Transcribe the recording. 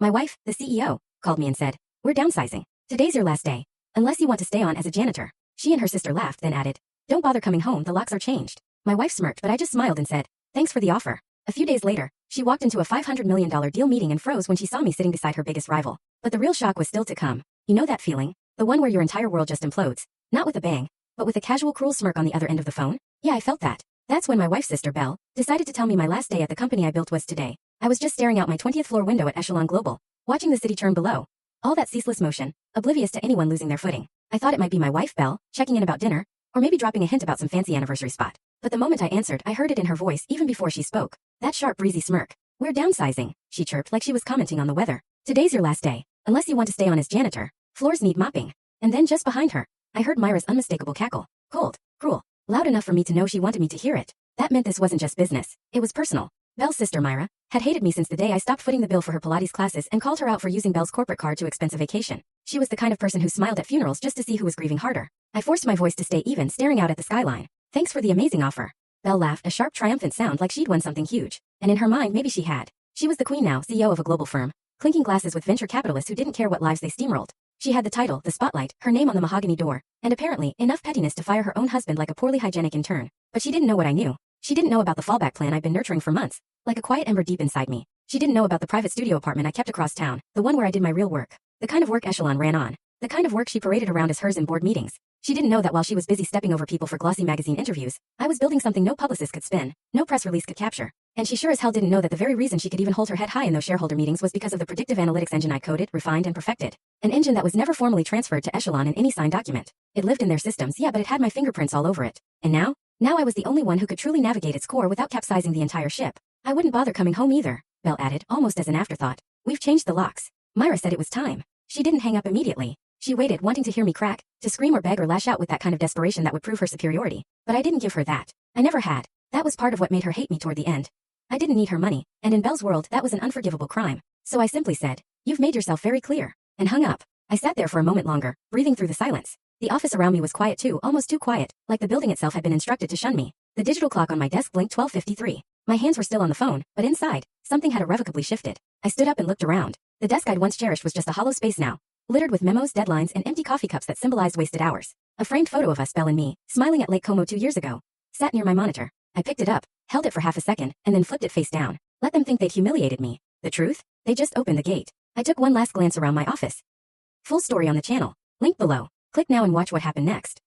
My wife, the CEO, called me and said, "We're downsizing. Today's your last day. Unless you want to stay on as a janitor." She and her sister laughed, then added, "Don't bother coming home, the locks are changed." My wife smirked, but I just smiled and said, "Thanks for the offer." A few days later, she walked into a $500 million deal meeting and froze when she saw me sitting beside her biggest rival. But the real shock was still to come. You know that feeling? The one where your entire world just implodes. Not with a bang, but with a casual cruel smirk on the other end of the phone? Yeah, I felt that. That's when my wife's sister, Belle, decided to tell me my last day at the company I built was today. I was just staring out my 20th floor window at Echelon Global, watching the city turn below. All that ceaseless motion, oblivious to anyone losing their footing. I thought it might be my wife, Belle, checking in about dinner, or maybe dropping a hint about some fancy anniversary spot. But the moment I answered, I heard it in her voice even before she spoke. That sharp, breezy smirk. "We're downsizing," she chirped like she was commenting on the weather. "Today's your last day. Unless you want to stay on as janitor. Floors need mopping." And then just behind her, I heard Myra's unmistakable cackle. Cold, cruel, loud enough for me to know she wanted me to hear it. That meant this wasn't just business. It was personal. Belle's sister, Myra, had hated me since the day I stopped footing the bill for her Pilates classes and called her out for using Belle's corporate card to expense a vacation. She was the kind of person who smiled at funerals just to see who was grieving harder. I forced my voice to stay even, staring out at the skyline. "Thanks for the amazing offer." Belle laughed, a sharp, triumphant sound like she'd won something huge. And in her mind, maybe she had. She was the queen now, CEO of a global firm, clinking glasses with venture capitalists who didn't care what lives they steamrolled. She had the title, the spotlight, her name on the mahogany door, and apparently, enough pettiness to fire her own husband like a poorly hygienic intern. But she didn't know what I knew. She didn't know about the fallback plan I'd been nurturing for months, like a quiet ember deep inside me. She didn't know about the private studio apartment I kept across town, the one where I did my real work. The kind of work Echelon ran on. The kind of work she paraded around as hers in board meetings. She didn't know that while she was busy stepping over people for glossy magazine interviews, I was building something no publicist could spin, no press release could capture. And she sure as hell didn't know that the very reason she could even hold her head high in those shareholder meetings was because of the predictive analytics engine I coded, refined, and perfected. An engine that was never formally transferred to Echelon in any signed document. It lived in their systems, yeah, but it had my fingerprints all over it. And now I was the only one who could truly navigate its core without capsizing the entire ship. "I wouldn't bother coming home either," Belle added, almost as an afterthought. "We've changed the locks." Myra said it was time. She didn't hang up immediately. She waited, wanting to hear me crack, to scream or beg or lash out with that kind of desperation that would prove her superiority. But I didn't give her that. I never had. That was part of what made her hate me toward the end. I didn't need her money, and in Belle's world that was an unforgivable crime. So I simply said, "You've made yourself very clear," and hung up. I sat there for a moment longer, breathing through the silence. The office around me was quiet too, almost too quiet, like the building itself had been instructed to shun me. The digital clock on my desk blinked 12:53. My hands were still on the phone, but inside, something had irrevocably shifted. I stood up and looked around. The desk I'd once cherished was just a hollow space now, littered with memos, deadlines, and empty coffee cups that symbolized wasted hours. A framed photo of us, Belle and me, smiling at Lake Como 2 years ago, sat near my monitor. I picked it up, held it for half a second, and then flipped it face down. Let them think they'd humiliated me. The truth? They just opened the gate. I took one last glance around my office. Full story on the channel. Link below. Click now and watch what happened next.